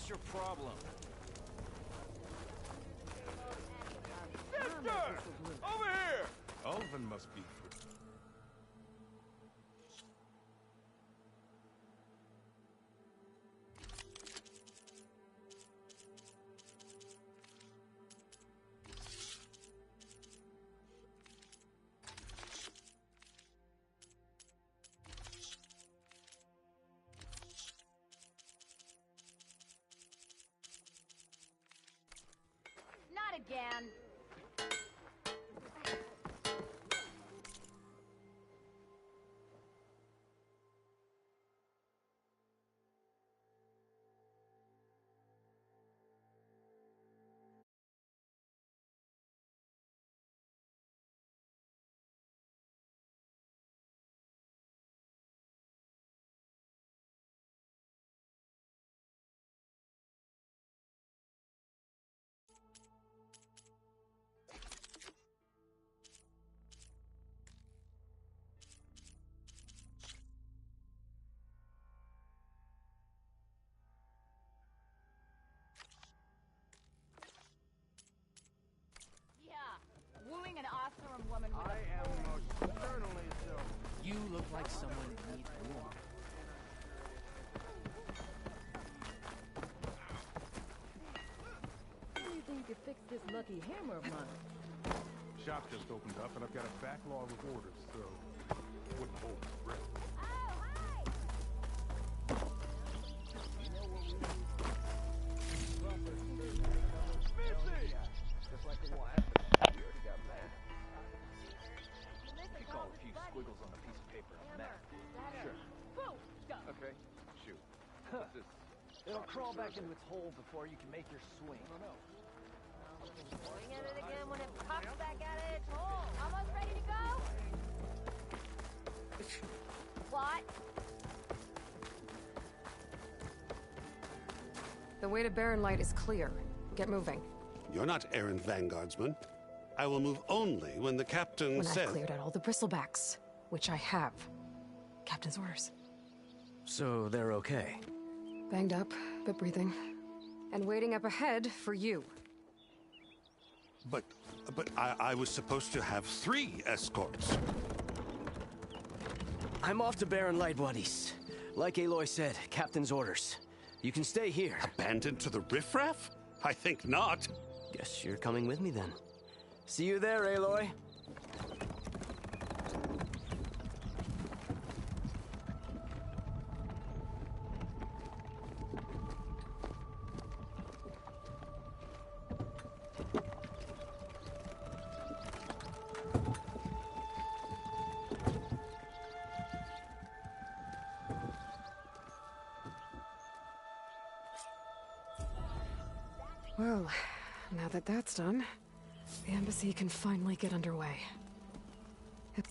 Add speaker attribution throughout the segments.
Speaker 1: What's your problem?
Speaker 2: Sister! Over here!
Speaker 3: Ulvin must be...
Speaker 4: Not again. Wooing an Osserum woman with
Speaker 2: I am most certainly so.
Speaker 1: You look like someone who needs warmth.
Speaker 5: How do you think you fix this lucky hammer of mine?
Speaker 3: Shop just opened up, and I've got a backlog of orders, so... wouldn't hold my breath.
Speaker 2: Just like the one after. You already got that.
Speaker 1: You call a few squiggles on a piece of paper and map.
Speaker 2: Sure. Okay. Shoot. What's this?
Speaker 1: It'll crawl back into its hole before you can make your swing.
Speaker 2: I don't know.
Speaker 4: Swing at it again when it pops back out of its hole. Almost ready to go? What?
Speaker 6: The way to Barren Light is clear. Get moving.
Speaker 7: You're not errand vanguardsman. I will move only when the captain
Speaker 6: When
Speaker 7: says...
Speaker 6: I've cleared out all the bristlebacks, which I have. Captain's orders.
Speaker 1: So they're okay.
Speaker 6: Banged up, but breathing. And waiting up ahead for you.
Speaker 7: But I was supposed to have 3 escorts.
Speaker 1: I'm off to Barren Light, buddies. Like Aloy said, Captain's orders. You can stay here.
Speaker 7: Abandoned to the riffraff? I think not.
Speaker 1: Guess you're coming with me then. See you there, Aloy.
Speaker 6: Well, now that that's done, the embassy can finally get underway. If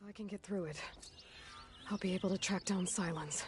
Speaker 6: I can get through it, I'll be able to track down Silence.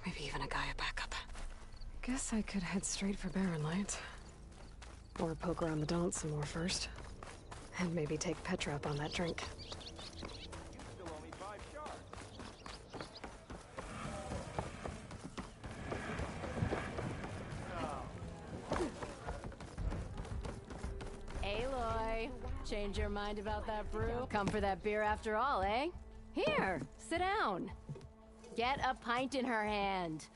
Speaker 6: Maybe even a Gaia backup. Guess I could head straight for Barren Light. Or poke around the Daunt some more first. And maybe take Petra up on that drink.
Speaker 2: Still owe me 5 shards.
Speaker 4: Aloy, change your mind about that brew? Come for that beer after all, eh? Here, sit down. Get a pint in her hand.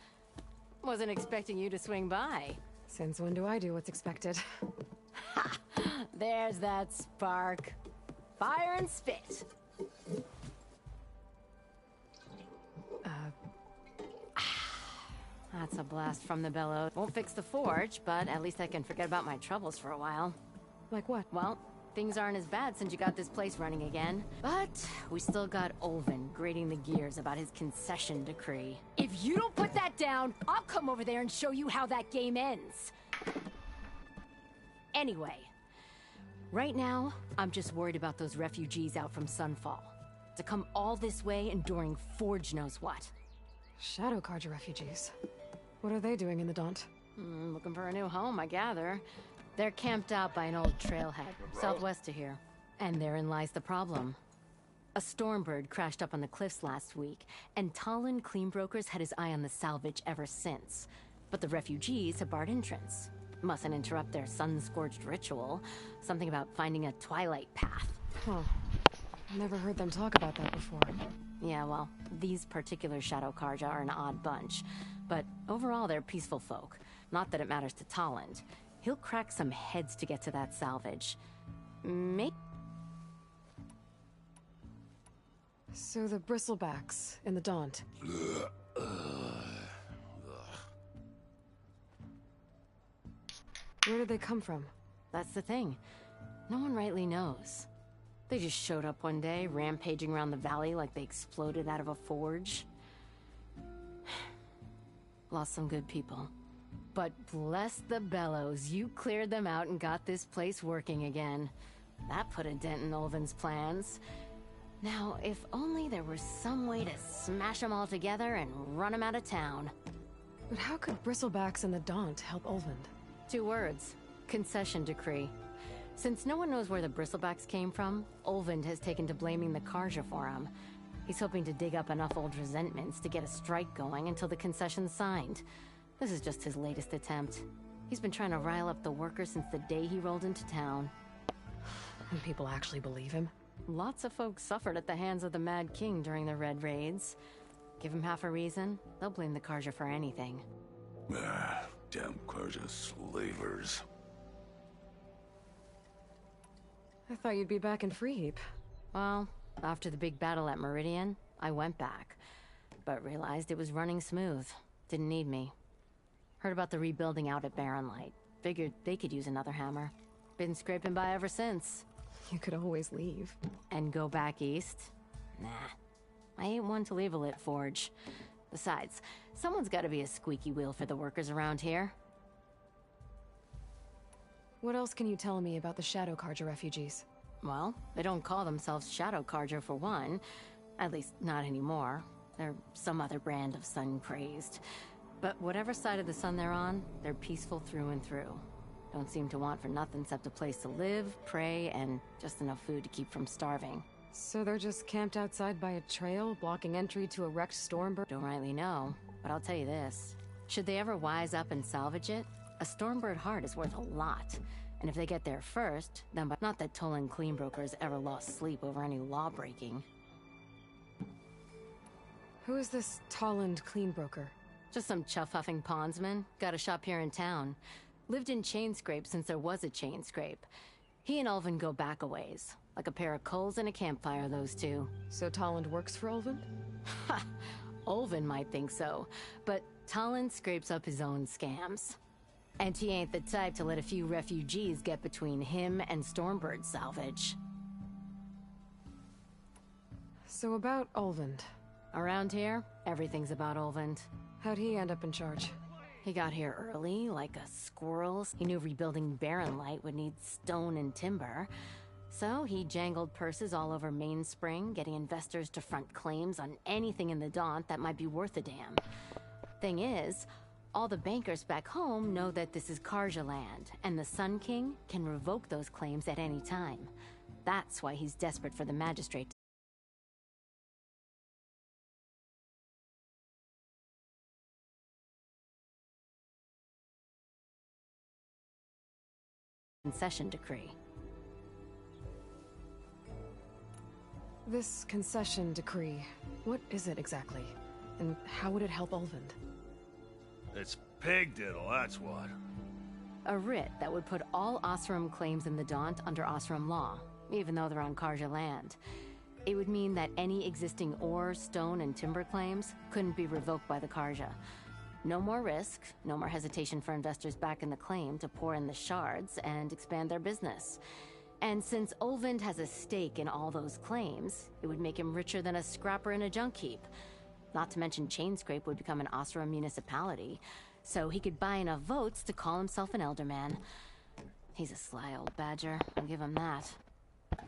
Speaker 4: Wasn't expecting you to swing by.
Speaker 6: Since when do I do what's expected?
Speaker 4: Ha! There's that spark. Fire and spit. That's a blast from the bellows. Won't fix the forge, but at least I can forget about my troubles for a while.
Speaker 6: Like what?
Speaker 4: Well, things aren't as bad since you got this place running again. But we still got Olvin grating the gears about his concession decree. If you don't put that down, I'll come over there and show you how that game ends. Anyway, right now, I'm just worried about those refugees out from Sunfall. To come all this way enduring Forge knows what.
Speaker 6: Shadow Carja refugees. What are they doing in the Daunt?
Speaker 4: Looking for a new home, I gather. They're camped out by an old trailhead, southwest of here. And therein lies the problem. A Stormbird crashed up on the cliffs last week, and Talon Cleanbrokers had his eye on the salvage ever since. But the refugees have barred entrance. Mustn't interrupt their sun-scorched ritual. Something about finding a twilight path.
Speaker 6: Huh. Never heard them talk about that before.
Speaker 4: Yeah, well, these particular Shadow Carja are an odd bunch. But overall, they're peaceful folk. Not that it matters to Talon. He'll crack some heads to get to that salvage.
Speaker 6: So the bristlebacks in the Daunt. Where did they come from?
Speaker 4: That's the thing. No one rightly knows. They just showed up one day, rampaging around the valley like they exploded out of a forge. Lost some good people. But bless the bellows, you cleared them out and got this place working again. That put a dent in Olvin's plans. Now, if only there was some way to smash them all together and run them out of town.
Speaker 6: But how could bristlebacks in the Daunt help Olvind?
Speaker 4: 2 words. Concession decree. Since no one knows where the bristlebacks came from, Olvind has taken to blaming the Carja for him. He's hoping to dig up enough old resentments to get a strike going until the concession's signed. This is just his latest attempt. He's been trying to rile up the workers since the day he rolled into town.
Speaker 6: And people actually believe him?
Speaker 4: Lots of folks suffered at the hands of the Mad King during the Red Raids. Give him half a reason, they'll blame the Carja for anything.
Speaker 8: Damn Carja slavers.
Speaker 6: I thought you'd be back in Freeheap.
Speaker 4: Well, after the big battle at Meridian, I went back. But realized it was running smooth. Didn't need me. Heard about the rebuilding out at Barren Light. Figured they could use another hammer. Been scraping by ever since.
Speaker 6: You could always leave.
Speaker 4: And go back east? Nah. I ain't one to leave a lit forge. Besides, someone's gotta be a squeaky wheel for the workers around here.
Speaker 6: What else can you tell me about the Shadow Carja refugees?
Speaker 4: Well, they don't call themselves Shadow Carja for one. At least, not anymore. They're some other brand of sun-crazed. But whatever side of the sun they're on, they're peaceful through and through. Don't seem to want for nothing except a place to live, pray, and just enough food to keep from starving.
Speaker 6: So they're just camped outside by a trail, blocking entry to a wrecked Stormbird?
Speaker 4: Don't rightly know, but I'll tell you this. Should they ever wise up and salvage it, a Stormbird heart is worth a lot. And if they get there first, then not that Tolan Cleanbrokers ever lost sleep over any law-breaking.
Speaker 6: Who is this Tolland Cleanbroker?
Speaker 4: Just some chuff-huffing pondsman. Got a shop here in town. Lived in Chainscrape since there was a Chainscrape. He and Olvin go back a ways. Like a pair of coals and a campfire, those two.
Speaker 6: So Tolland works for Olvin?
Speaker 4: Ha! Olvin might think so, but Tolland scrapes up his own scams. And he ain't the type to let a few refugees get between him and Stormbird salvage.
Speaker 6: So about Olvind.
Speaker 4: Around here, everything's about Olvind.
Speaker 6: How'd he end up in charge?
Speaker 4: He got here early, like a squirrel. He knew rebuilding Barren Light would need stone and timber. So he jangled purses all over Mainspring, getting investors to front claims on anything in the Daunt that might be worth a damn. Thing is, all the bankers back home know that this is Karja land, and the Sun King can revoke those claims at any time. That's why he's desperate for the magistrate concession decree.
Speaker 6: This concession decree, what is it exactly? And how would it help Ulvund?
Speaker 9: It's pig diddle, that's what.
Speaker 4: A writ that would put all Osram claims in the Daunt under Osram law, even though they're on Karja land. It would mean that any existing ore, stone, and timber claims couldn't be revoked by the Karja. No more risk, no more hesitation for investors back in the claim to pour in the shards and expand their business. And since Ulvund has a stake in all those claims, it would make him richer than a scrapper in a junk heap. Not to mention Chainscrape would become an Osram municipality, so he could buy enough votes to call himself an elderman. He's a sly old badger, I'll give him that.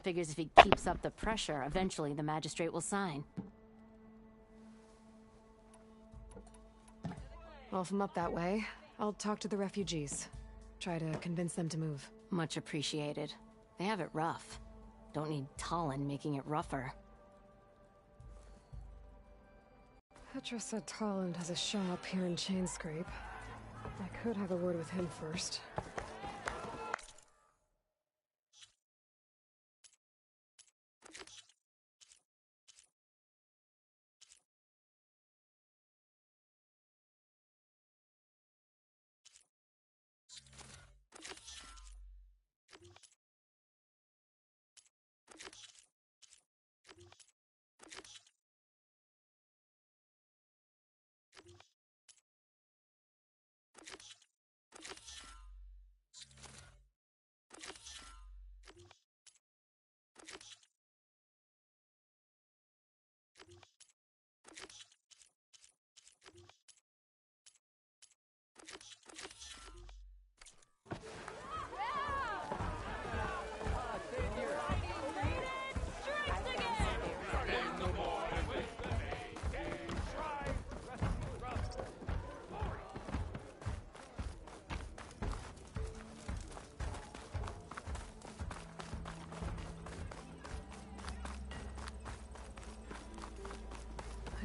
Speaker 4: Figures if he keeps up the pressure, eventually the magistrate will sign.
Speaker 6: Well, if I'm up that way, I'll talk to the refugees. Try to convince them to move.
Speaker 4: Much appreciated. They have it rough. Don't need Talon making it rougher.
Speaker 6: Petra said Talon has a shop here in Chainscrape. I could have a word with him first.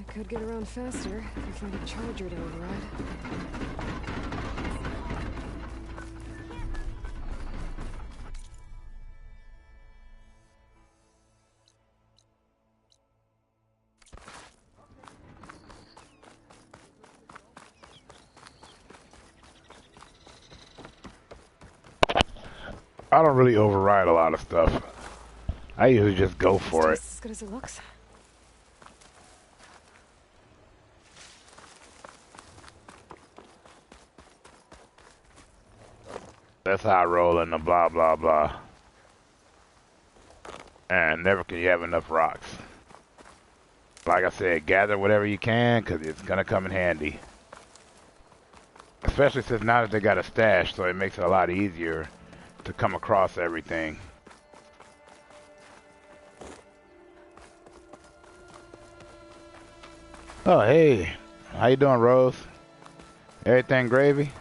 Speaker 6: Could get around faster if you find a charger to override.
Speaker 10: I don't really override a lot of stuff. I usually just go for it.
Speaker 6: As good as it looks.
Speaker 10: That's how I roll in the blah blah blah. And never can you have enough rocks. Like I said, gather whatever you can, because it's going to come in handy. Especially since now that they got a stash, so it makes it a lot easier to come across everything. Oh, hey. How you doing, Rose? Everything gravy?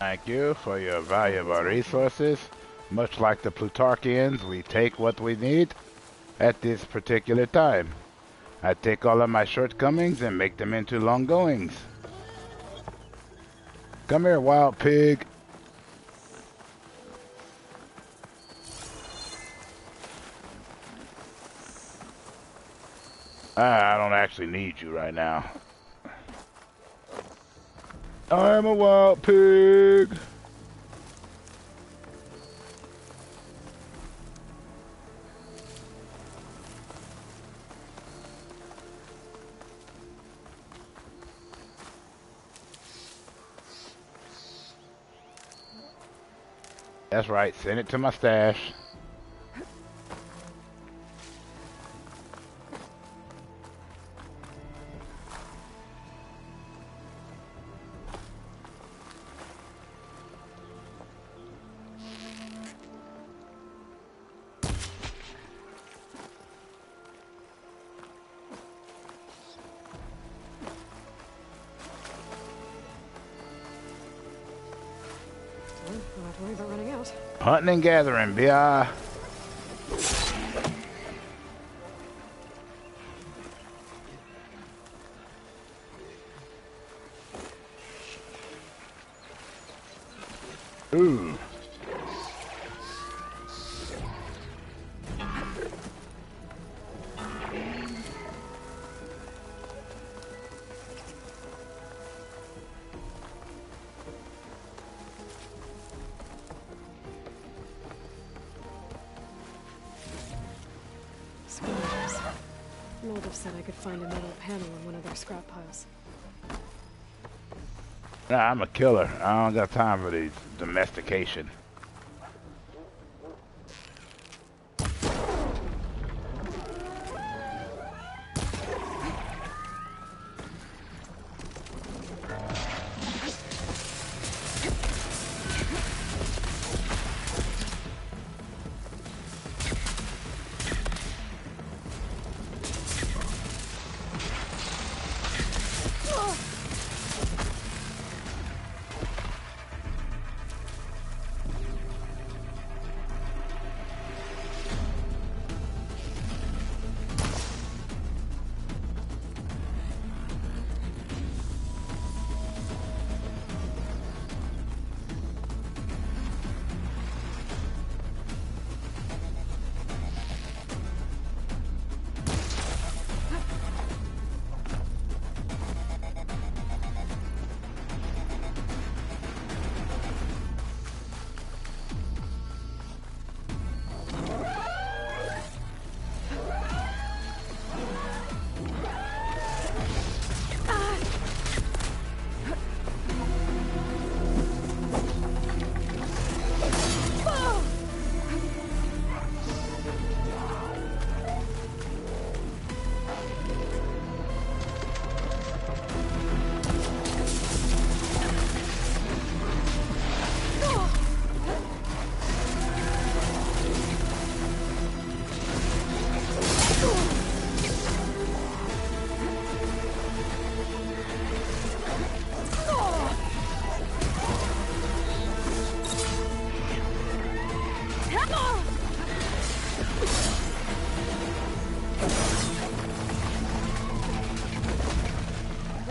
Speaker 10: Thank you for your valuable resources. Much like the Plutarchians, we take what we need at this particular time. I take all of my shortcomings and make them into long goings. Come here, wild pig. I don't actually need you right now. I'm a wild pig. That's right, send it to my stash.
Speaker 6: Not worry about running out.
Speaker 10: Hunting and gathering, BI. Ooh.
Speaker 6: Spiders. Mold have said I could find a metal panel in one of their scrap piles.
Speaker 10: Nah, I'm a killer. I don't got time for these domestication.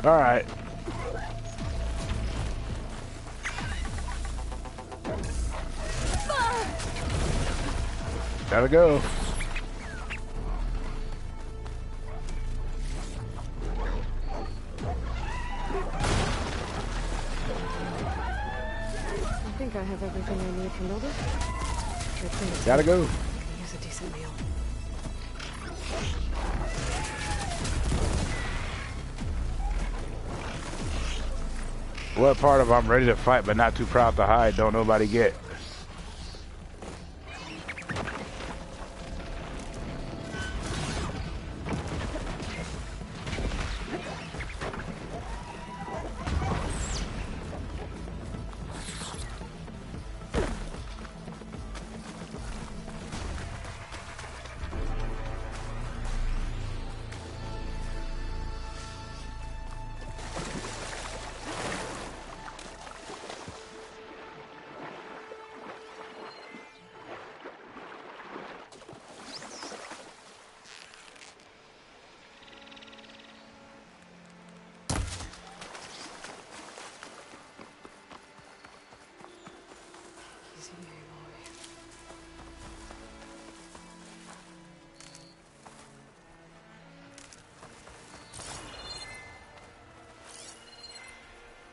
Speaker 10: All right. Gotta go.
Speaker 6: I think I have everything I need from Builder.
Speaker 10: Gotta go.
Speaker 6: Use a decent meal.
Speaker 10: What part of I'm ready to fight but not too proud to hide don't nobody get?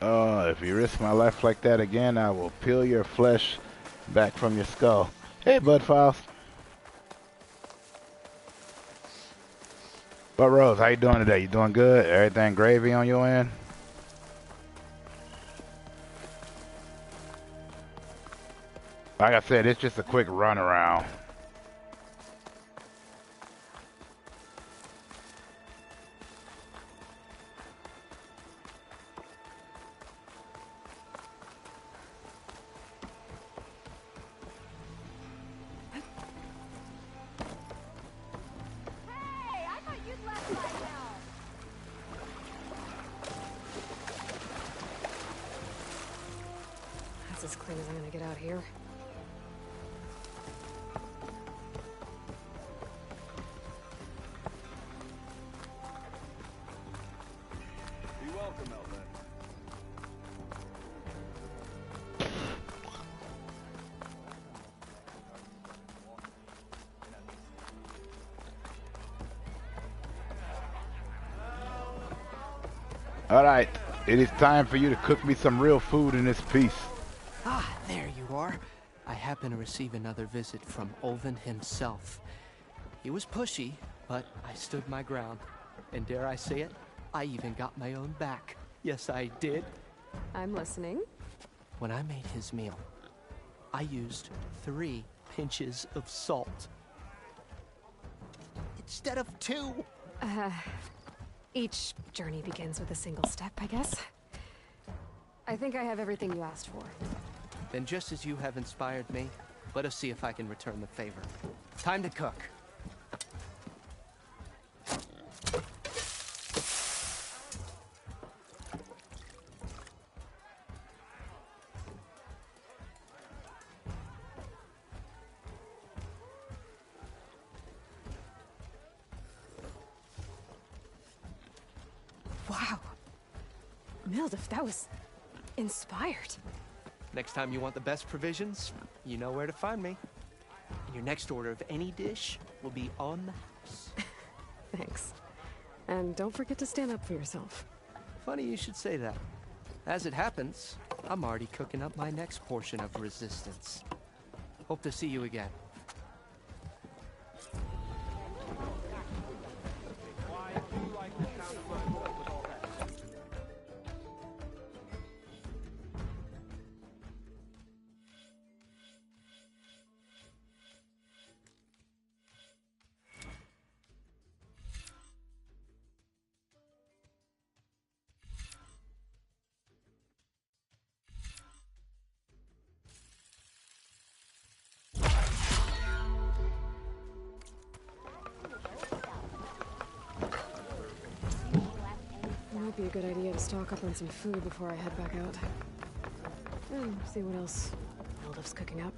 Speaker 10: If you risk my life like that again, I will peel your flesh back from your skull. Hey, Bud Files. But Rose, how you doing today? You doing good? Everything gravy on your end? Like I said, it's just a quick run around.
Speaker 6: That's as clean as I'm gonna get out here.
Speaker 2: Be welcome, Elvin.
Speaker 10: Alright, it is time for you to cook me some real food in this piece.
Speaker 11: Ah, there you are. I happen to receive another visit from Olvin himself. He was pushy, but I stood my ground. And dare I say it, I even got my own back. Yes, I did.
Speaker 6: I'm listening.
Speaker 11: When I made his meal, I used 3 pinches of salt. Instead of 2.
Speaker 6: Each journey begins with a single step, I guess. I think I have everything you asked for.
Speaker 11: Then just as you have inspired me, let us see if I can return the favor. Time to cook.
Speaker 6: Wow. Mildif, that was inspired.
Speaker 11: Next time you want the best provisions, you know where to find me. And your next order of any dish will be on the house.
Speaker 6: Thanks. And don't forget to stand up for yourself.
Speaker 11: Funny you should say that. As it happens, I'm already cooking up my next portion of resistance. Hope to see you again.
Speaker 6: Might be a good idea to stock up on some food before I head back out. And see what else Mildif's cooking up.